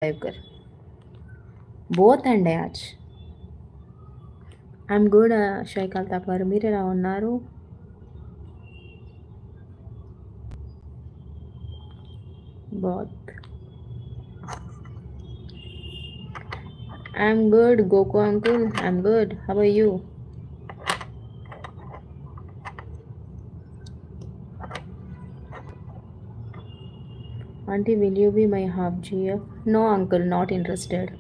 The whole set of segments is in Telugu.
लाइव कर బోత్ అండి యాచ్ ఐఎమ్ గుడ్ షైక్ అల్తాఫ్ గారు మీరు ఎలా ఉన్నారు both I'm good Goku uncle I'm good how are you aunty will you be my half GF no uncle not interested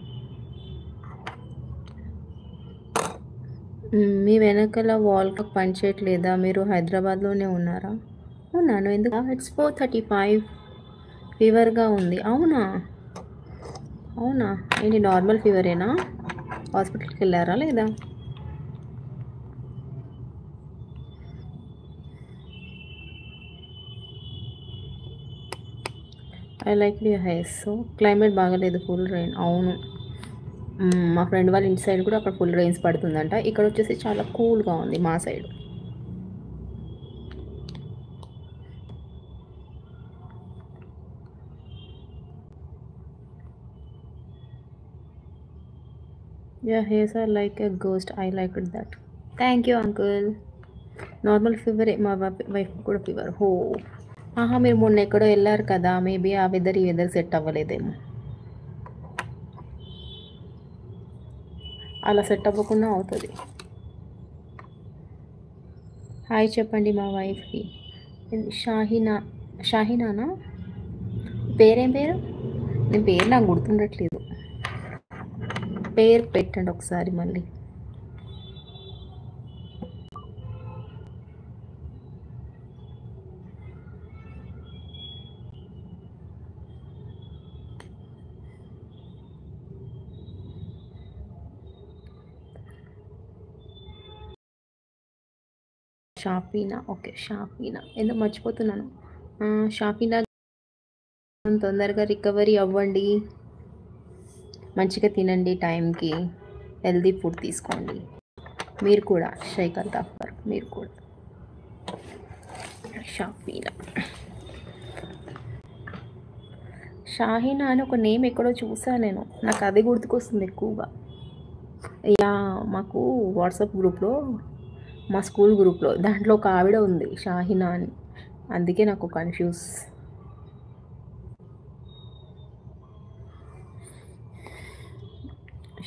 మీ వెనకాల వాల్ క్లాక్ పనిచేయట్లేదా మీరు హైదరాబాద్లోనే ఉన్నారా ఉన్నాను ఎందుకు ఇట్స్ 4:35 ఫీవర్గా ఉంది అవునా అవునా ఏంటి నార్మల్ ఫీవరేనా హాస్పిటల్కి వెళ్ళారా లేదా I like your hair so climate బాగాలేదు ఫుల్ రెయిన్ అవును మా ఫ్రెండ్ వాళ్ళ ఇంటి సైడ్ కూడా అక్కడ ఫుల్ రెయిన్స్ పడుతుందంట ఇక్కడ వచ్చేసి చాలా కూల్గా ఉంది మా side yeah hairs are like a ghost I like it that thank you uncle normal ఫీవరే మా వైఫ్ కూడా ఫీవర్ హో ఆహా మీరు మొన్న ఎక్కడో వెళ్ళారు కదా మేబీ ఆ వెదర్ ఈ వెదర్ సెట్ అవ్వలేదేమో అలా సెట్ అవ్వకుండా అవుతుంది హాయ్ చెప్పండి మా వైఫ్కి షాహీనానా పేరేం పేరు నేను పేరు నాకు గుర్తుండట్లేదు పేరు పెట్టండి ఒకసారి మళ్ళీ షాఫీనా ఓకే షాఫీనా ఎందుకు మర్చిపోతున్నాను షాఫీనా తొందరగా రికవరీ అవ్వండి మంచిగా తినండి టైంకి హెల్దీ ఫుడ్ తీసుకోండి మీరు కూడా షైక్ అల్తాఫ్ గారు మీరు కూడా షాహీనా అని ఒక నేమ్ ఎక్కడో చూసాను నేను నాకు అదే గుర్తుకొస్తుంది ఎక్కువగా యా మాకు వాట్సాప్ గ్రూప్లో మా స్కూల్ గ్రూప్లో దాంట్లో ఒక ఆవిడ ఉంది షాహీనా అని అందుకే నాకు కన్ఫ్యూజ్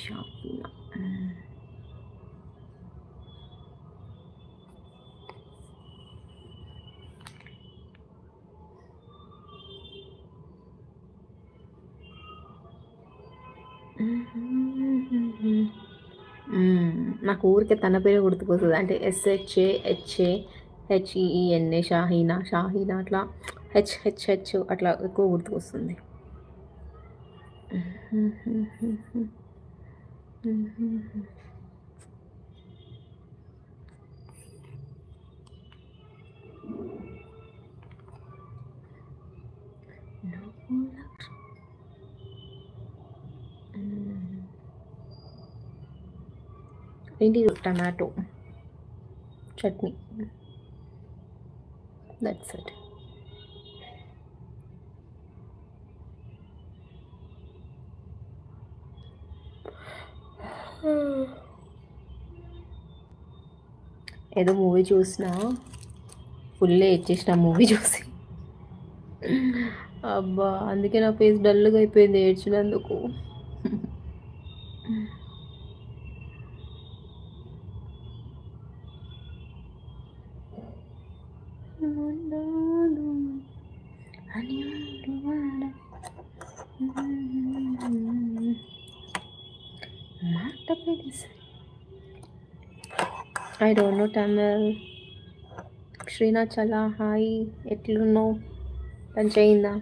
షాహీనా నాకు ఊరికే తన పేరే గుర్తుకొస్తుంది అంటే SHAHENA షాహీనా షాహీనా అట్లా HHH అట్లా ఎక్కువ గుర్తుకొస్తుంది ఏంటి టమాటో చట్నీ దట్స్ ఇట్ ఏదో మూవీ చూసినా ఫుల్ ఏడ్చేసిన మూవీ చూసి అబ్బా అందుకే నా ఫేస్ డల్గా అయిపోయింది ఏడ్చినందుకు I don't know Tamil Srinath చలా హాయ్ ఎట్లున్నావు లంచ్ అయిందా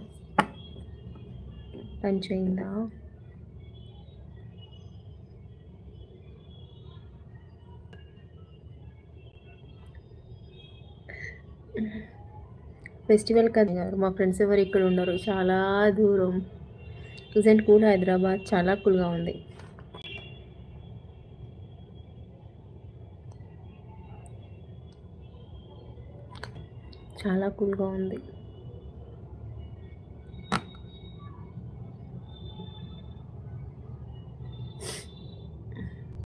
ఫెస్టివల్ కదా గారు మా ఫ్రెండ్స్ ఎవరు ఇక్కడ ఉండరు చాలా దూరం ప్రజెంట్ కూల్ హైదరాబాద్ చాలా కూల్గా ఉంది చాలా కూల్గా ఉంది